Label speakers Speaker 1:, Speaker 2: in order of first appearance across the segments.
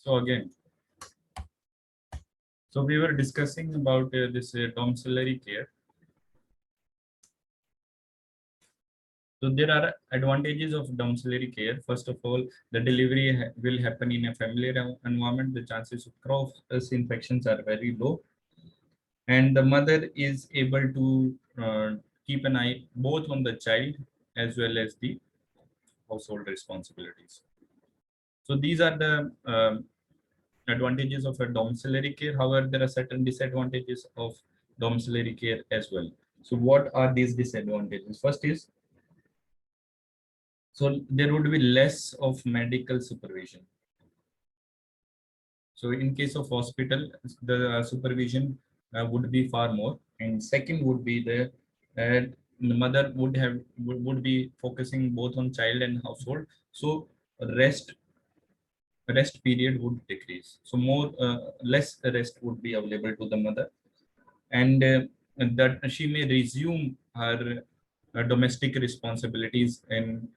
Speaker 1: So again, so we were discussing about this domiciliary care. So there are advantages of domiciliary care. First of all, the delivery will happen in a familiar environment. The chances of cross infections are very low, and the mother is able to keep an eye both on the child as well as the household responsibilities. So these are the advantages of a domiciliary care. However, there are certain disadvantages of domiciliary care as well. So what are these disadvantages? First is, so there would be less of medical supervision. So in case of hospital, the supervision would be far more. And second would be the mother would be focusing both on child and household. So rest period would decrease. So less rest would be available to the mother, and that she may resume her domestic responsibilities in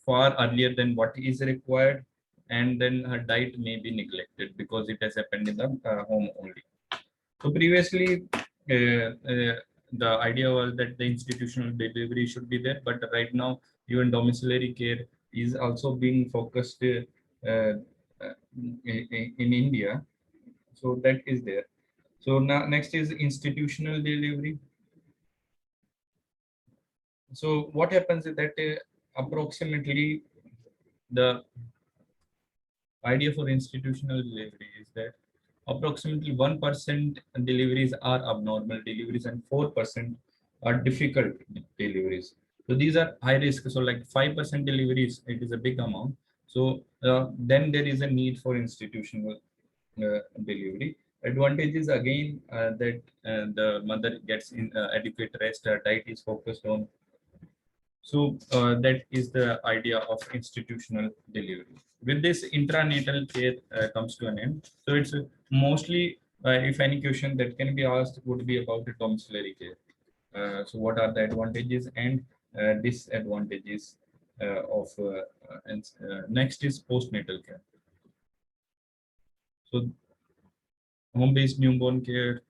Speaker 1: far earlier than what is required, and then her diet may be neglected because it has happened in the home only. So previously, the idea was that the institutional delivery should be there, but right now even domiciliary care is also being focused in India. So that is there. So now next is institutional delivery. So what happens is that approximately the idea for institutional delivery is that approximately 1% deliveries are abnormal deliveries and 4% are difficult deliveries. So these are high risk. So like 5% deliveries, it is a big amount. So then there is a need for institutional delivery. Advantages again that the mother gets in adequate rest, diet is focused on. So that is the idea of institutional delivery. With this, intranatal care comes to an end. So it's mostly, if any question that can be asked would be about the domiciliary care. So what are the advantages and disadvantages and next is postnatal care. So home-based newborn care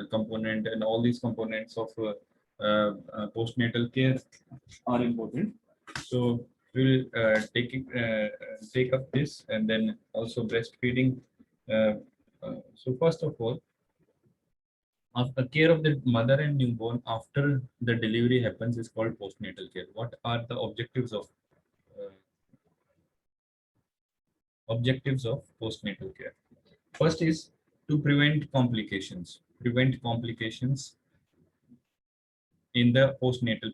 Speaker 1: component and all these components of postnatal care are important. So we'll take up this, and then also breastfeeding. So first of all, after care of the mother and newborn after the delivery happens is called postnatal care. What are the uh, objectives of postnatal care? First is to prevent complications. Prevent complications in the postnatal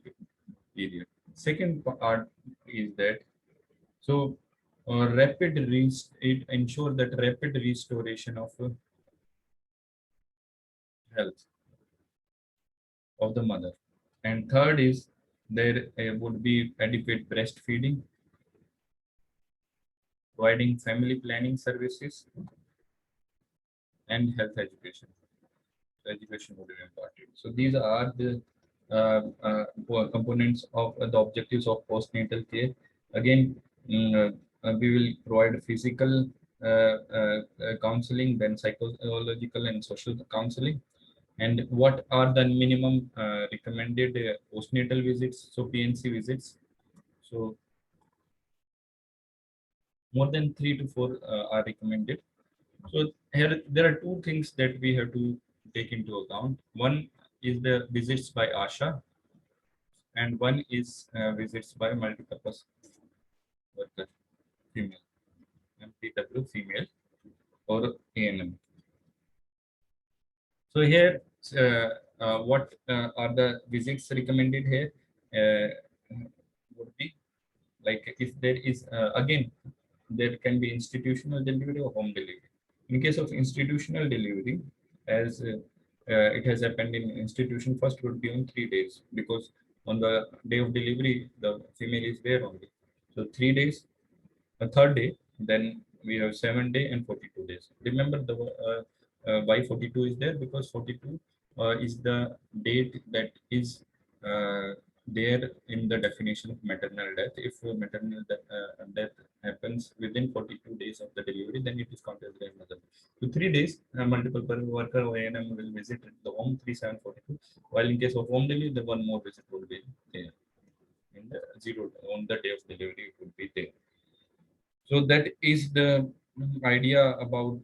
Speaker 1: period. Second part is that so it ensure that rapid restoration of health of the mother. And third is there would be adequate breastfeeding, providing family planning services, and health education. So education would be important. So these are the components of the objectives of postnatal care. Again, we will provide physical counseling, then psychological and social counseling. And what are the minimum recommended postnatal visits? So PNC visits. So more than 3 to 4 are recommended. So here there are two things that we have to take into account. One is the visits by ASHA, and one is visits by multipurpose worker, female, MPW female or ANM. So here, what are the visits recommended here? Would be like if there is again there can be institutional delivery or home delivery. In case of institutional delivery, as it has happened in institution, first would be on 3 days because on the day of delivery the female is there only. So 3 days, a third day, then we have 7 day and 42 days. Remember the why 42 is there, because 42 is the date that is there in the definition of maternal death. If maternal death happens within 42 days of the delivery, then it is counted as grandmother. So 3 days, multiple worker or ANM will visit the home 3742. While in case of home delivery, the one more visit will be there. In the zero on the day of delivery, it would be there. So that is the idea about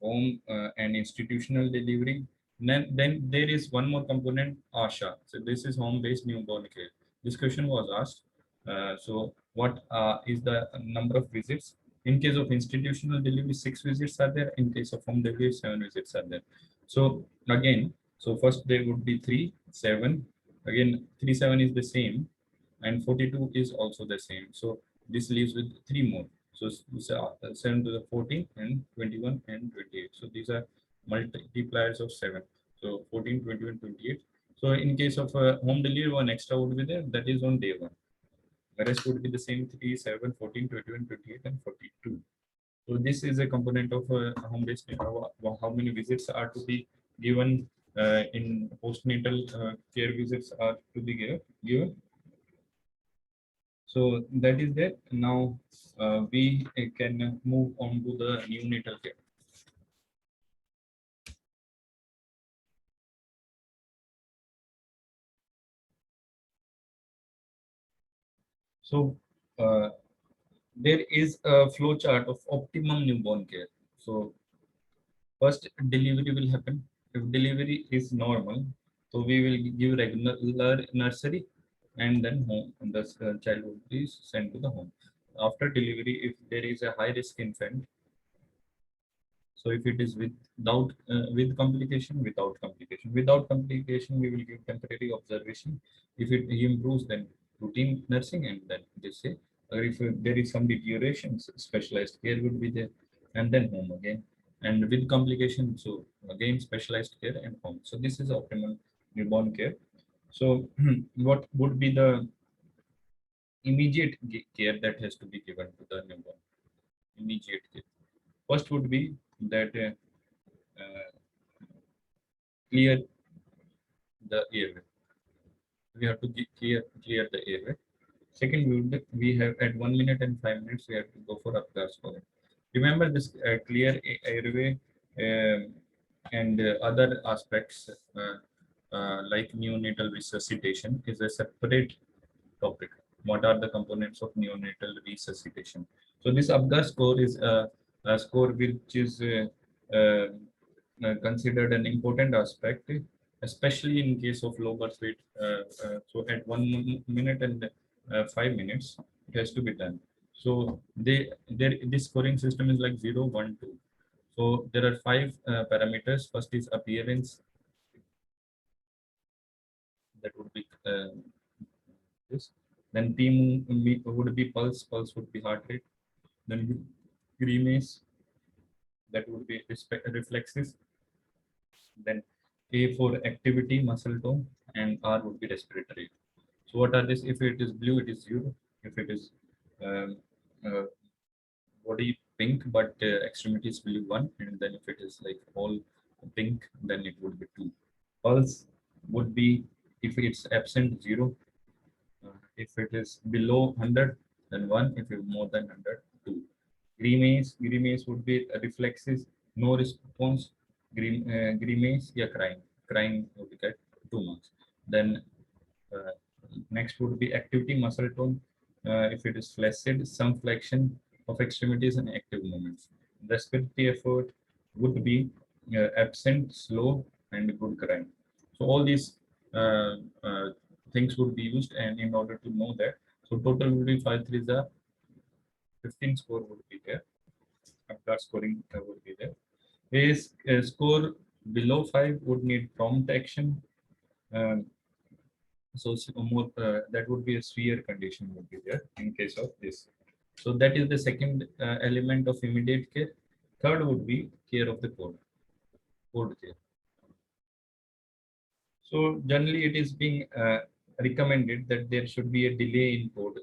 Speaker 1: home and institutional delivery. Then there is one more component, ASHA. So this is home-based newborn care. This question was asked. So what is the number of visits? In case of institutional delivery, 6 visits are there. In case of home delivery, 7 visits are there. So again, so first there would be 3, 7. Again, 3, 7 is the same, and 42 is also the same. So this leaves with 3 more. So 7 to the 14 and 21 and 28. So these are multipliers of 7. So 14, 21, 28. So in case of home delivery, one extra would be there. That is on day 1. The rest would be the same 3, 7, 14, 21, 28, and 42. So this is a component of home-based. How many visits are to be given in postnatal care visits are to be given. So that is that. Now we can move on to the neonatal care. So there is a flow chart of optimum newborn care. So first delivery will happen. If delivery is normal, so we will give regular nursery and then home, and the child will be sent to the home. After delivery, if there is a high risk infant, so if it is with complication, without complication, we will give temporary observation. If it improves, then routine nursing, and then they say, if there is some deterioration, specialized care would be there, and then home again. And with complication, so again specialized care and home. So this is optimal newborn care. So what would be the immediate care that has to be given to the newborn? Immediate care. First would be that clear the airway. We have to clear the airway. Second, we have at 1 minute and 5 minutes, we have to go for Apgar scoring. Remember this clear airway and other aspects like neonatal resuscitation is a separate topic. What are the components of neonatal resuscitation? So this Apgar score is a score which is considered an important aspect, especially in case of low birth weight. So at 1 minute and 5 minutes, it has to be done. So this scoring system is like 0, 1, 2. So there are 5 parameters. First is appearance. That would be this. Then P would be pulse. Pulse would be heart rate. Then grimace. That would be reflexes. Then A for activity, muscle tone, and R would be respiratory. So what are this? If it is blue, it is 0. If it is um, uh, body pink, but extremities blue, 1. And then if it is like all pink, then it would be 2. Pulse would be, if it's absent, 0. If it is below 100, then 1. If it's more than 100, 2. Grimace would be reflexes, no response. Grimace, yeah, crying would get 2 marks. Then uh, next would be activity, muscle tone. If it is flaccid, some flexion of extremities and active movements. Respiratory effort would be absent, slow, and good crying. So all these uh, uh, things would be used, and in order to know that, so total would be 5 3s are 15 score would be there. After scoring would be there. A score below 5 would need prompt action. Um, so more that would be a severe condition would be there in case of this. So that is the second element of immediate care. Third would be care of the code care. So generally it is being recommended that there should be a delay in code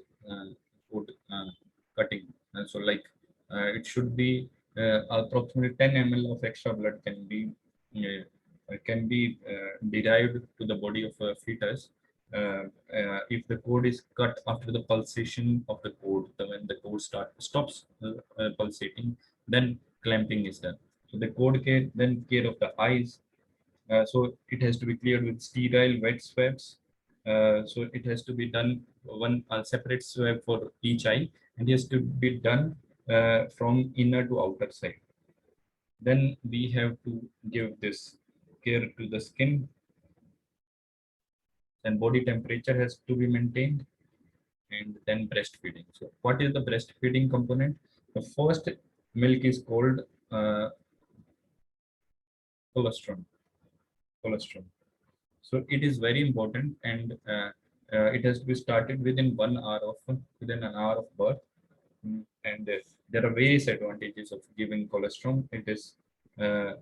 Speaker 1: cutting. So like it should be approximately 10 ml of extra blood can be derived to the body of a fetus if the cord is cut after the pulsation of the cord, when the cord stops pulsating, then clamping is done. So the cord care, then care of the eyes. So it has to be cleared with sterile wet swabs. So it has to be done one separate swab for each eye, and it has to be done from inner to outer side. Then we have to give this care to the skin, and body temperature has to be maintained, and then breastfeeding. So what is the breastfeeding component? The first milk is called colostrum. Colostrum. So it is very important, and it has to be started within an hour of birth. And there are various advantages of giving colostrum. Uh,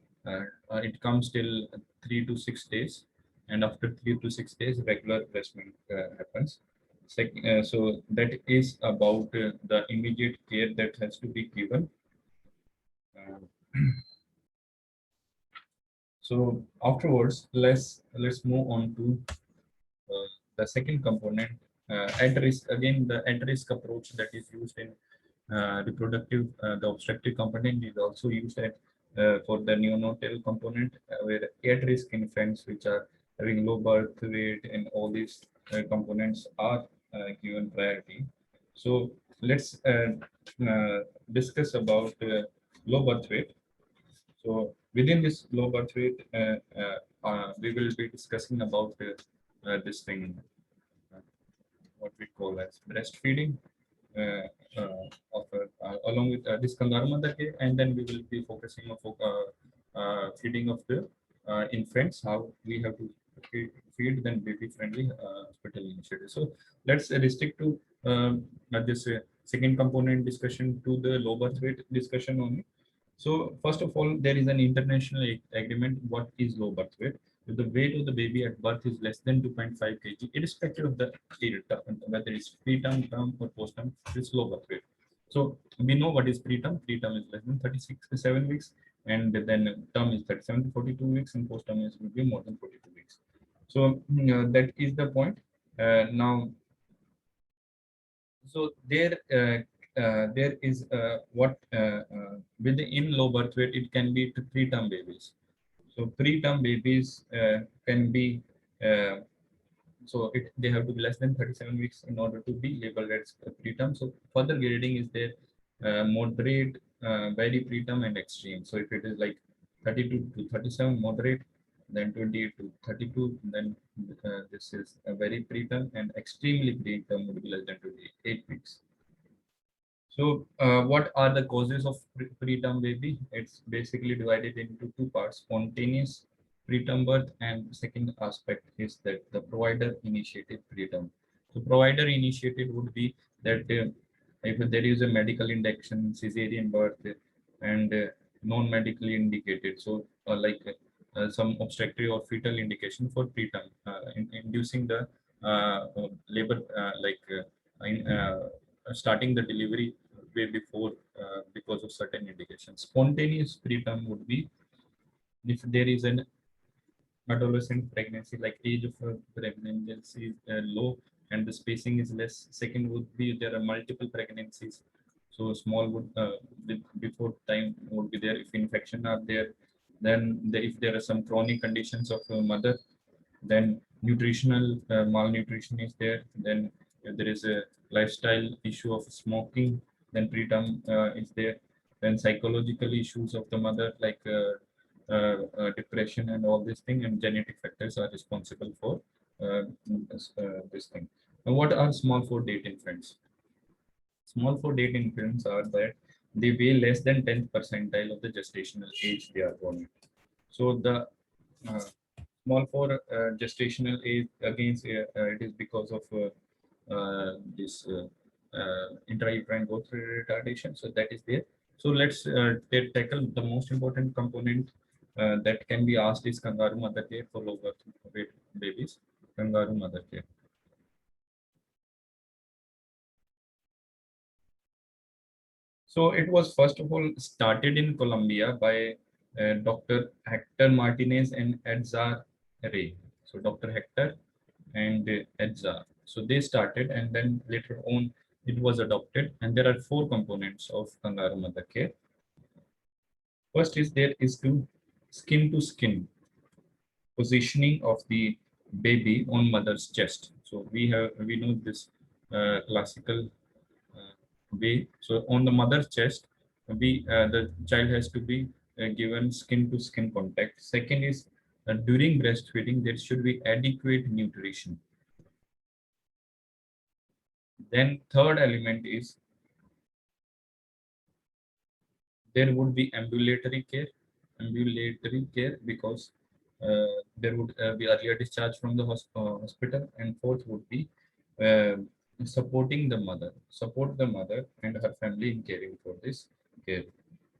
Speaker 1: it comes till 3 to 6 days, and after 3 to 6 days, regular breast milk happens. So that is about the immediate care that has to be given. Uh, so afterwards, let's move on to the second component, at risk. Again, the at risk approach that is used in reproductive, the obstetric component is also used for the neonatal component, where at risk infants which are having low birth weight and all these components are given priority. So let's discuss about low birth weight. So within this low birth weight, we will be discussing about this thing, uh, what we call as breastfeeding, along with this kangaroo mother care, and then we will be focusing on feeding of the infants, how we have to feed them baby friendly hospital initiative. So let's restrict to this second component discussion to the low birth weight discussion only. So first of all, there is an international agreement. What is low birth weight? If the weight of the baby at birth is less than 2.5 kg, irrespective of the period, whether it's preterm, term, or postterm, it's low birth weight. So we know what is preterm. Preterm is less than 36 to 7 weeks, and then term is 37 to 42 weeks, and postterm is will be more than 42 weeks. So that is the point. Now, so there is what within low birth weight, it can be to preterm babies. So preterm babies can be they have to be less than 37 weeks in order to be labeled as preterm. So further grading is there, moderate, very preterm, and extreme. So if it is like 32 to 37, moderate, then 28 to 32, then this is a very preterm, and extremely preterm would be less than 28 weeks. So, what are the causes of preterm baby? It's basically divided into two parts: spontaneous preterm birth, and second aspect is that the provider initiated preterm. So, provider initiated would be that if there is a medical induction, cesarean birth, and non-medically indicated. So, some obstetric or fetal indication for preterm, inducing the labor, starting the delivery way before because of certain indications. Spontaneous preterm would be if there is an adolescent pregnancy, like age of pregnancy is low and the spacing is less. Second would be there are multiple pregnancies, so small would before time would be there if infection are there. Then if there are some chronic conditions of mother, then nutritional malnutrition is there. Then if there is a lifestyle issue of smoking, then preterm is there. Then psychological issues of the mother, like depression and all this thing, and genetic factors are responsible for this thing. And what are small for date infants? Small for date infants are that they weigh less than 10th percentile of the gestational age they are born with. So the uh, small for gestational age, against it is because of this intrauterine growth retardation. So that is there. So let's tackle the most important component that can be asked is kangaroo mother care for low birth weight babies. Kangaroo mother care. So it was first of all started in Colombia by Dr. Hector Martinez and Edzar Ray. So Dr. Hector and EDSA. So they started, and then later on it was adopted. And there are four components of kangaroo mother care. First is there is to skin positioning of the baby on mother's chest. So we know this classical way. So on the mother's chest, the child has to be given skin to skin contact. Second is during breastfeeding there should be adequate nutrition. Then third element is there would be ambulatory care because there would be earlier discharge from the hospital. And fourth would be uh, support the mother and her family in caring for this care.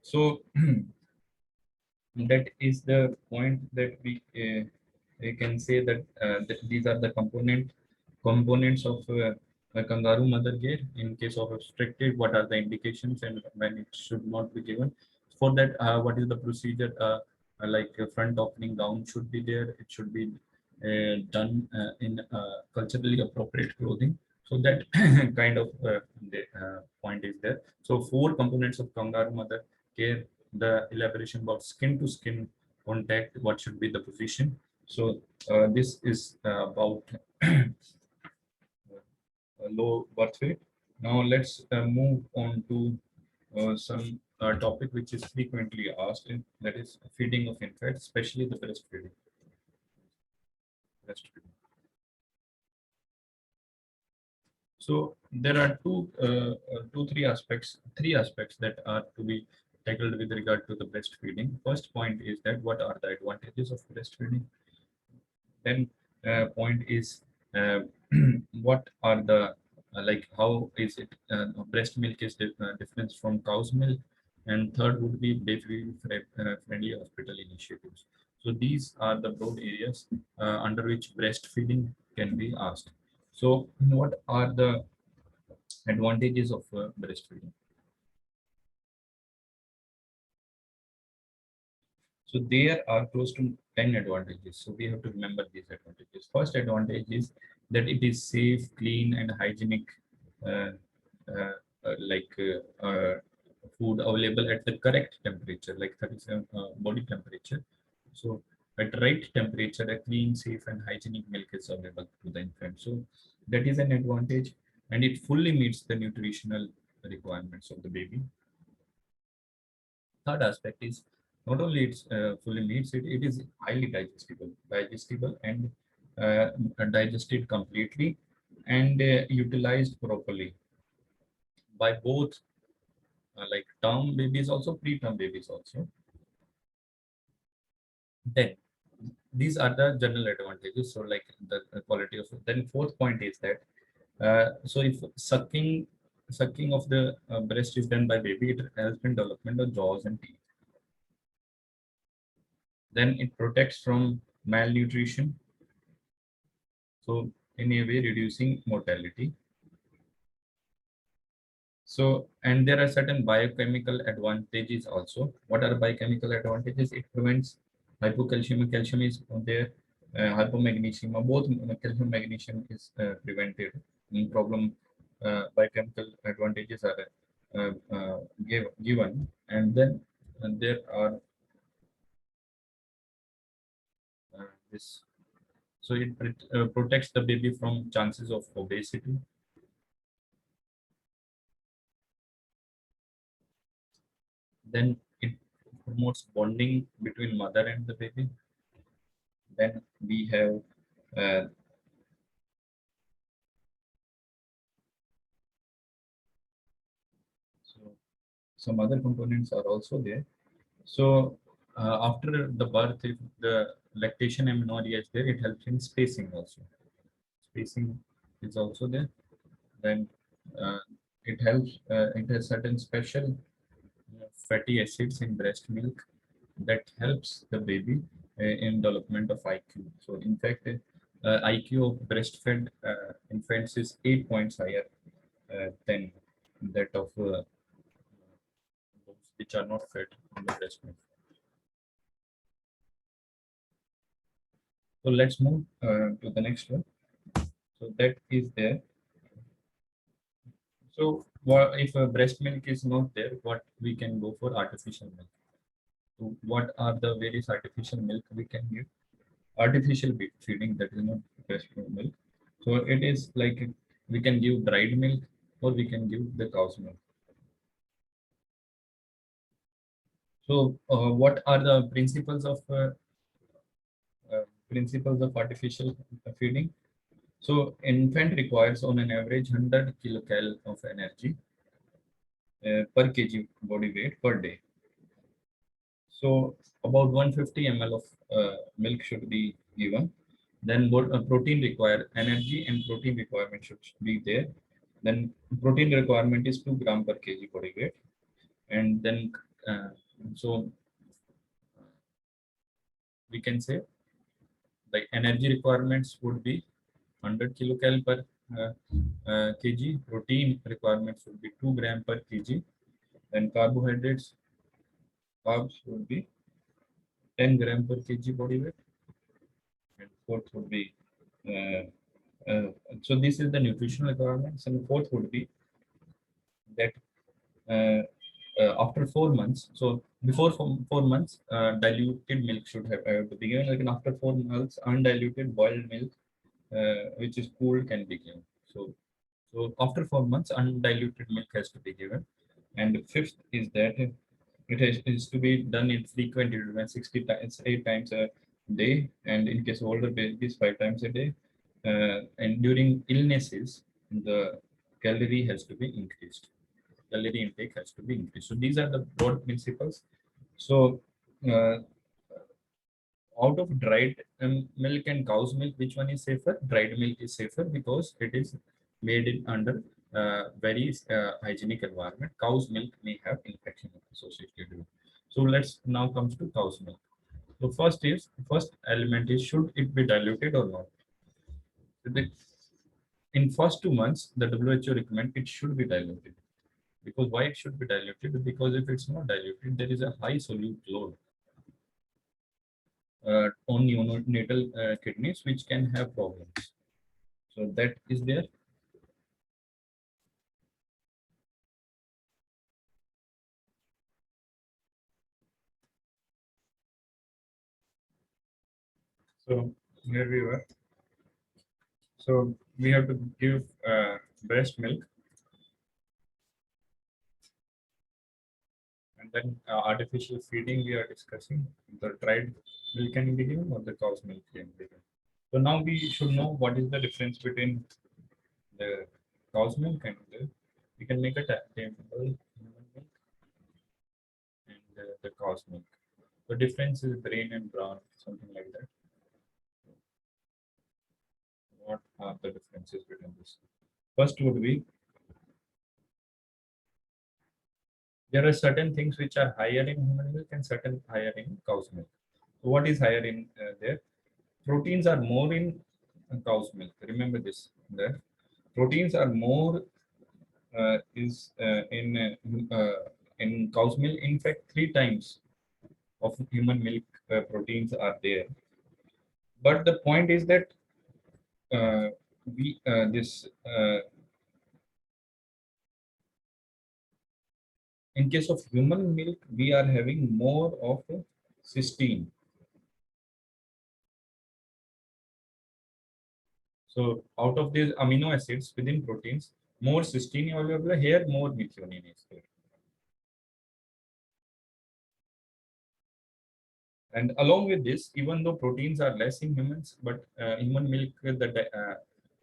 Speaker 1: So that is the point that we can say that these are the components of a kangaroo mother care. In case of restricted, what are the indications and when it should not be given? For that, what is the procedure? Like front opening gown should be there. It should be done in culturally appropriate clothing. So that kind of point is there. So four components of kangaroo mother care: the elaboration about skin to skin contact, what should be the position. So this is about low birth weight. Now let's move on to some topic which is frequently asked, and that is feeding of infants, especially the breastfeeding. Breastfeeding. So there are three aspects that are to be tackled with regard to the breastfeeding. First point is that what are the advantages of breastfeeding? Then point is uh, what are the like how is it breast milk is different from cow's milk. And third would be baby friendly hospital initiatives. So these are the broad areas under which breastfeeding can be asked. So what are the advantages of breastfeeding? So there are close to 10 advantages. So we have to remember these advantages. First advantage is that it is safe, clean, and hygienic, uh, uh, like food available at the correct temperature, like 37 body temperature. So at right temperature, a clean, safe, and hygienic milk is available to the infant. So that is an advantage, and it fully meets the nutritional requirements of the baby. Third aspect is not only it's fully meats it, it is highly digestible and digested completely and utilized properly by both like term babies also preterm babies also. Then these are the general advantages, so like the quality of it. Then fourth point is that so if sucking of the breast is done by baby, it helps in development of jaws and teeth. Then it protects from malnutrition, so in a way reducing mortality. So, and there are certain biochemical advantages also. What are biochemical advantages? It prevents hypocalcemia. Calcium is there. Hypomagnesemia. Both calcium magnesium is prevented. Problem biochemical advantages are given, and then there are this. So it protects the baby from chances of obesity. Then it promotes bonding between mother and the baby. Then we have uh, so some other components are also there. So after the birth, if the lactation amenorrhea is there, it helps in spacing also. Spacing is also there. Then uh, it helps. It has certain special fatty acids in breast milk that helps the baby in development of IQ. So in fact, IQ of breastfed infants is 8 points higher than that of those which are not fed on the breast milk. So let's move to the next one. So that is there. So what if breast milk is not there, what we can go for artificial milk. So what are the various artificial milk we can give? Artificial feeding, that is not breast milk. So it is like we can give dried milk or we can give the cow's milk. So what are the principles of artificial feeding? So infant requires on an average 100 kilocal of energy per kg body weight per day. So about 150 ml of milk should be given. Then protein require energy and protein requirement should be there. Then protein requirement is 2 gram per kg body weight. And then uh, so we can say the energy requirements would be 100 kilocal per uh, kg. Protein requirements would be 2 gram per kg. Then carbs would be 10 gram per kg body weight. And fourth would be uh, so this is the nutritional requirements. And fourth would be that uh, after 4 months, so before 4 months, diluted milk should have to be given. Like after 4 months, undiluted boiled milk, which is cooled, can be given. So after 4 months, undiluted milk has to be given. And the fifth is that is to be done in frequent intervals, 60 times, 8 times a day, and in case of older babies, 5 times a day. And during illnesses, the calorie has to be increased. Calorie intake has to be increased. So these are the broad principles. So uh, out of dried milk and cow's milk, which one is safer? Dried milk is safer because it is made in under very hygienic environment. Cow's milk may have infection associated with it. So let's now comes to cow's milk. So first element is, should it be diluted or not? In first 2 months, the WHO recommend it should be diluted. Because why it should be diluted? Because if it's not diluted, there is a high solute load on neonatal kidneys, which can have problems. So that is there. So here we were. So we have to give breast milk, and then artificial feeding we are discussing. The dried milk can be given or the cow's milk can be given. So now we should know what is the difference between the cow's milk and we can make a table human milk and the cow's milk. The difference is green and brown, something like that. What are the differences between this? First would be, there are certain things which are higher in human milk and certain higher in cow's milk. So what is higher in there? Proteins are more in cow's milk. Remember this. The proteins are more is in cow's milk. In fact, 3 times of human milk proteins are there. But the point is that we this in case of human milk, we are having more of cysteine. So out of these amino acids within proteins, more cysteine available here, more methionine is there. And along with this, even though proteins are less in humans, but human milk,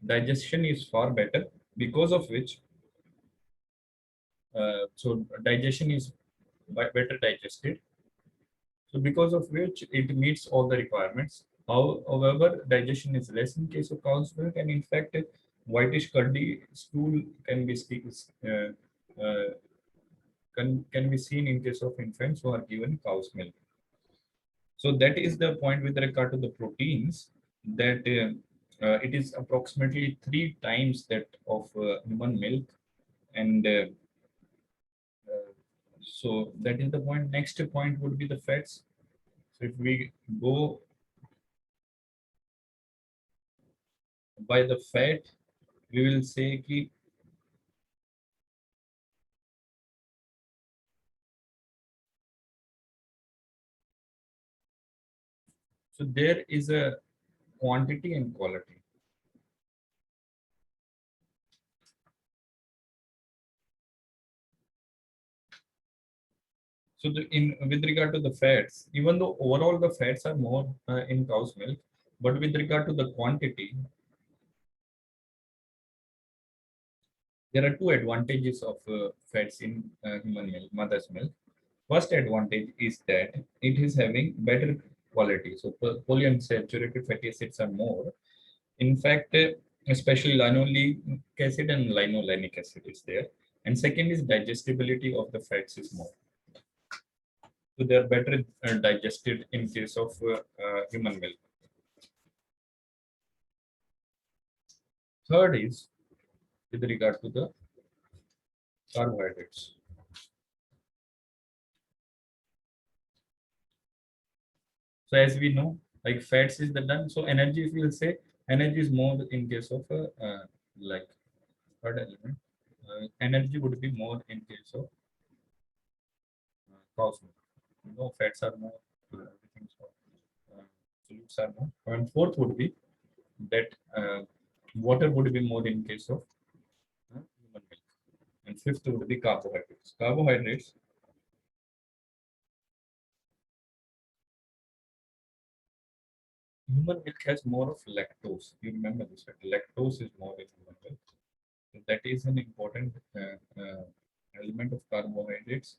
Speaker 1: digestion is far better, because of which, so digestion is better digested. So because of which it meets all the requirements. However, digestion is less in case of cow's milk, and in fact, whitish curdy stool can be uh, can be seen in case of infants who are given cow's milk. So that is the point with regard to the proteins, that it is approximately 3 times that of human milk, and so that is the point. Next point would be the fats. So if we go by the fat, we will say ki so there is a quantity and quality. So in with regard to the fats, even though overall the fats are more in cow's milk, but with regard to the quantity, there are two advantages of fats in human milk, mother's milk. First advantage is that it is having better quality. So polyunsaturated fatty acids are more. In fact, especially linolenic acid and linolenic acid is there. And second is digestibility of the fats is more. So they are better digested in case of human milk. Third is with regard to the carbohydrates. So as we know, like fats is the done. So energy, if you will say, energy is more in case of like third element. Energy would be more in case of cow's milk. No, fats are more. Everything so. Solutes are more. And fourth would be that water would be more in case of human milk. And fifth would be carbohydrates. Carbohydrates, human milk has more of lactose. You remember this, right? Lactose is more in human milk. So that is an important element of carbohydrates.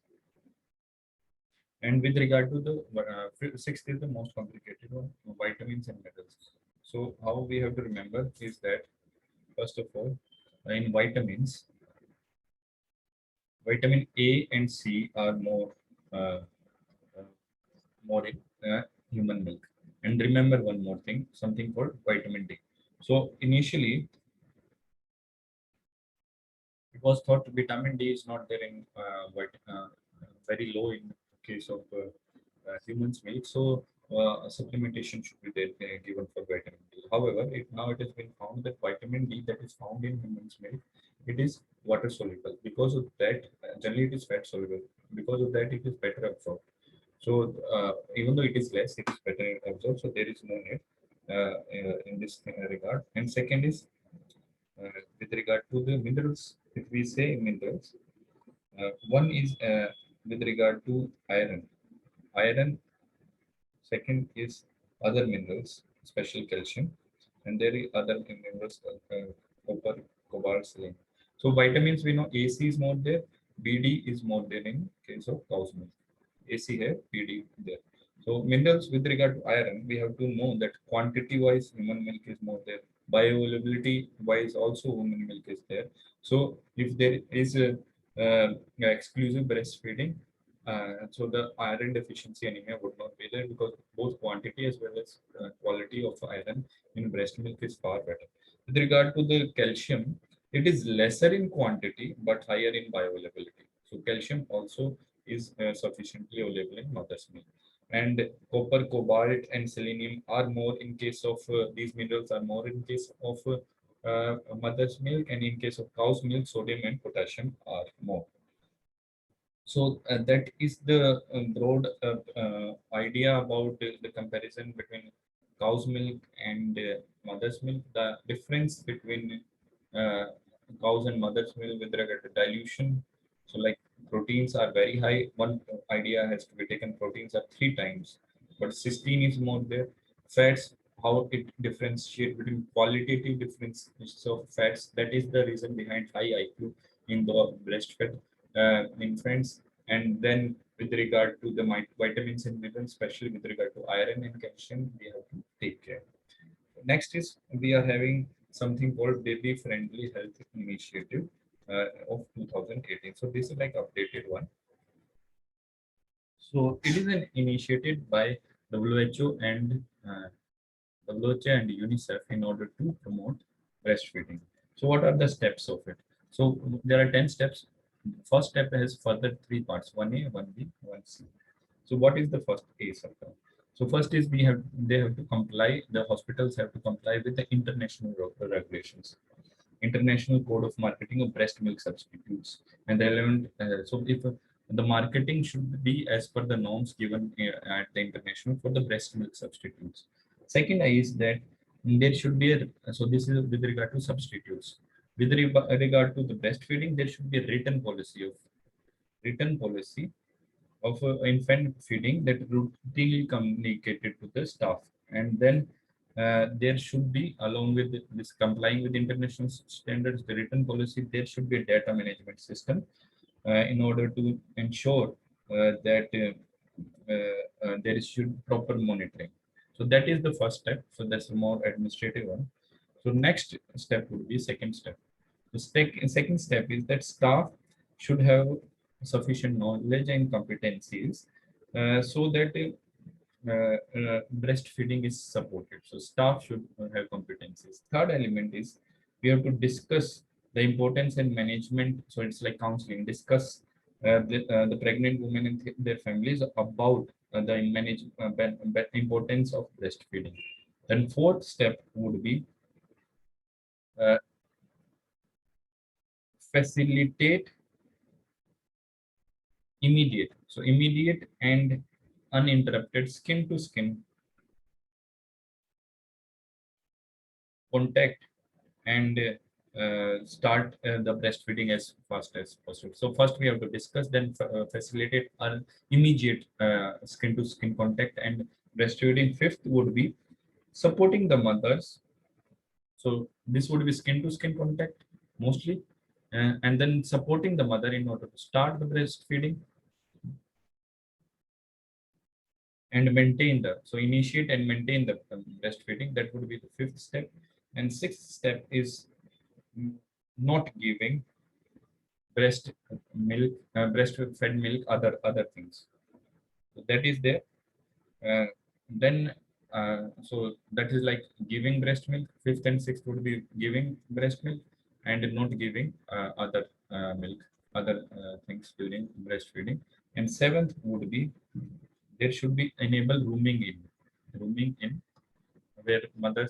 Speaker 1: And with regard to the sixth is the most complicated one, vitamins and minerals. So how we have to remember is that first of all, in vitamins, vitamin A and C are uh, uh, more in human milk. And remember one more thing, something called vitamin D. So initially, it was thought vitamin D is not there in very low in case of humans' milk. So supplementation should be there given for vitamin D. However, now it has been found that vitamin D that is found in humans' milk, it is water soluble. Because of that, generally it is fat soluble. Because of that, it is better absorbed. So even though it is less, it is better absorbed. So there is no need in this regard. And second is with regard to the minerals. If we say minerals, one is with regard to iron. Iron. Second is other minerals, especially calcium, and there is other minerals copper, cobalt, selenium. So vitamins we know AC is more there, BD is more there in case of cow's milk. AC here, PD there. So minerals with regard to iron, we have to know that quantity wise human milk is more there. Bioavailability wise also human milk is there. So if there is a exclusive breastfeeding, so the iron deficiency anemia would not be there because both quantity as well as quality of iron in breast milk is far better. With regard to the calcium, it is lesser in quantity but higher in bioavailability. So calcium also is sufficiently available in mother's milk. And copper, cobalt, and selenium are more in case of these minerals are more in case of mother's milk, and in case of cow's milk, sodium and potassium are more. So that is the broad idea about the comparison between cow's milk and mother's milk. The difference between uh, cow's and mother's milk with regard to dilution. So like proteins are very high. One idea has to be taken. Proteins are 3 times, but cysteine is more there. Fats, how it differentiate between qualitative differences of fats. That is the reason behind high IQ in the breastfed infants. And then with regard to the vitamins and minerals, especially with regard to iron and calcium, we have to take care. Next is we are having something called Baby Friendly Health Initiative of 2018. So this is like updated one. So it is an initiative by WHO and WHO and UNICEF in order to promote breastfeeding. So what are the steps of it? So there are 10 steps. First step has further 3 parts, 1A, 1B, 1C. So what is the first A circle? So first is they have to comply, the hospitals have to comply with the international regulations, International Code of Marketing of Breast Milk Substitutes, and relevant. So if the marketing should be as per the norms given at the international for the breast milk substitutes. Second is that there should be a, so this is with regard to substitutes. With regard to the breastfeeding, there should be a written policy of infant feeding that routinely communicated to the staff. And then there should be, along with this complying with international standards, the written policy, there should be a data management system in order to ensure that there should proper monitoring. So that is the first step. So that's a more administrative one. So next step would be second step. The second step is that staff should have sufficient knowledge and competencies so that breastfeeding is supported. So staff should have competencies. Third element is we have to discuss the importance and management. So it's like counseling. Discuss the pregnant women and their families about the importance of breastfeeding. Then fourth step would be uh, facilitate immediate and uninterrupted skin to skin contact and start the breastfeeding as fast as possible. So first we have to discuss, then facilitate an immediate skin to skin contact and breastfeeding. Fifth would be supporting the mothers. So this would be skin to skin contact mostly, and then supporting the mother in order to start the breastfeeding and maintain the, so initiate and maintain the breastfeeding. That would be the fifth step. And sixth step is not giving breast milk, breastfed milk, other things. So that is there. Then so that is like giving breast milk. Fifth and sixth would be giving breast milk and not giving other milk, other things during breastfeeding. And seventh would be there should be enable rooming in where mother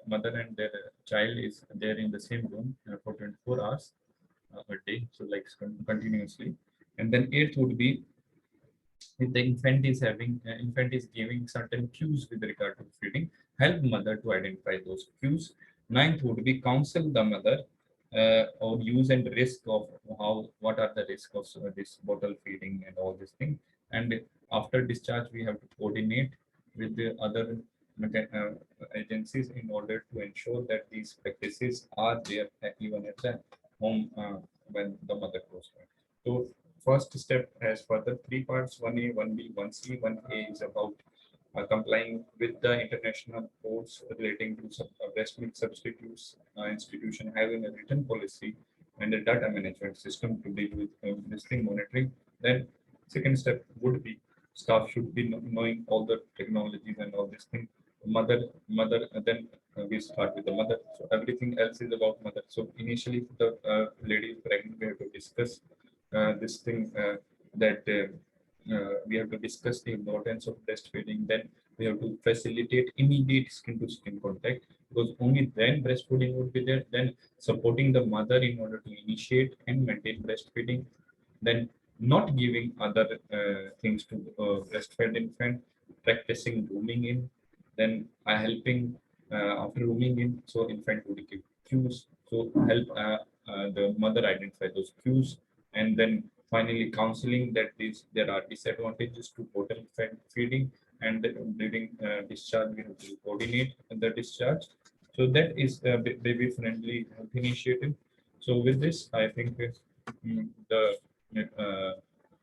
Speaker 1: and their child is there in the same room for 24 hours a day, so like continuously. And then eighth would be if the infant is giving certain cues with regard to feeding, help mother to identify those cues. Ninth would be counsel the mother or use and risk of what are the risks of this bottle feeding and all this thing. And after discharge, we have to coordinate with the other agencies in order to ensure that these practices are there even at the home when the mother goes back. So first step has further three parts: 1A, 1B, 1C. 1A is about complying with the international codes relating to breast milk substitutes, institution having a written policy and a data management system to deal with this thing monitoring. Then second step would be staff should be knowing all the technologies and all this thing. Mother, and then we start with the mother. So everything else is about mother. So initially, for the lady pregnant, we have to discuss this thing that we have to discuss the importance of breastfeeding. Then we have to facilitate immediate skin to skin contact because only then breastfeeding would be there. Then supporting the mother in order to initiate and maintain breastfeeding. Then not giving other things to breastfed infant, practicing rooming in, then helping after rooming in, so infant would give cues, so help the mother identify those cues, and then finally counseling that there are disadvantages to bottle fed feeding and during discharge we have to coordinate the discharge. So that is the baby friendly health initiative. So with this, I think the uh,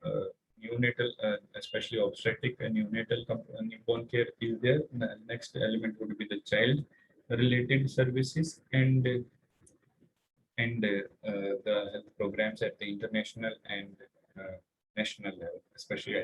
Speaker 1: uh, neonatal, especially obstetric and neonatal newborn care is there. Next element would be the child related services and the health programs at the international and national level, especially